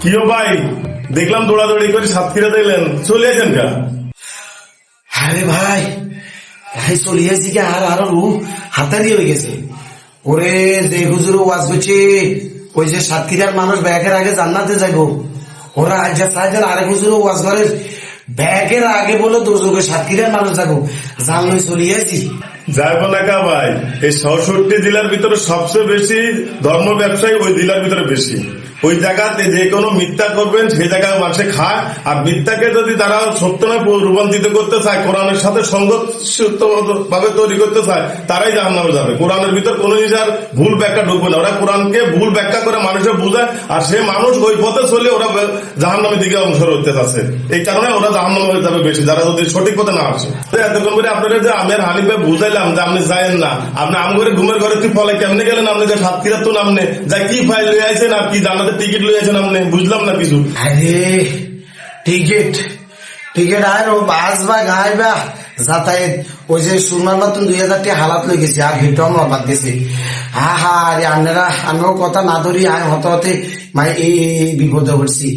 কিও ভাই, দেখলাম দৌড়াদৌড়ি করে সাতক্ষীরা দিলেন, চলে আসেন কা? আরে ভাই ভাই চলে আসছি কি আর আরো হাতারি হয়ে গেছে। ওরে যে হুজুর ওয়াজ করছে ওই যে সাতক্ষীরার মানুষ ব্যাগের আগে জান্নাতে যাইবো, ওরা আজ যা চাইছেন আরেক হুজুর ওয়াজ করে ব্যাগের আগে বলে দুর্যোগে সাতক্ষীরার মানুষ যাবো, জানলে চলে আসছি। যাইব না কা ভাই, এই ৬৬ জেলার ভিতরে সবচেয়ে বেশি ধর্ম ব্যবসায়ী ওই জেলার ভিতরে বেশি। ওই জায়গাতে যে কোনো মিথ্যা করবেন সেই জায়গায় মানুষে খায়, আর মিথ্যাকে যদি তারা সত্য না রূপান্তরিত করতে চায়, কোরআনের সাথে সঙ্গত ভাবে তৈরি করতে চায়, তারাই জাহান্নামে যাবে। কোরআনের ভিতর কোনো জিনিস ভুল ব্যাখ্যা ঢুকবে না। ওরা কোরআনকে ভুল ব্যাখ্যা করে মানুষের বুঝায়, আর সে মানুষ ওই পথে চলে ওরা জাহান্নামের দিকে অংশগ্রহণ হতে চাচ্ছে। এই কারণে ওরা জাহান্নামে হয়ে যাবে বেশি, যারা যদি সঠিক পথে না আসে। এতক্ষণ করে আপনারা যে আমি আর হানিফ ভাই বুঝাইলাম যে আপনি যায়েন না, আপনি আম করে ঘুমের ঘরে তুই ফলে কেমনে গেলেন? আপনি যে সাতক্ষীরা তো নামনে যা কি ফাইল লয়ে আইছেন আর কি জানাতে টিকিট লয়ে আছেন, আপনি বুঝলাম না কিছু। আরে টিকিট টিকিট আর ও বাস বা গাই বা যাতায়াত ওই যে সুরমার মতন ২০০০ টাকা হালাত লয়ে গেছি, আর ভিড়টাও আমার বাদ গেছে। হা হা আরে আপনারা আমিও কথা না ধরি আয় হতে হতে এই বিপদে পড়ছি।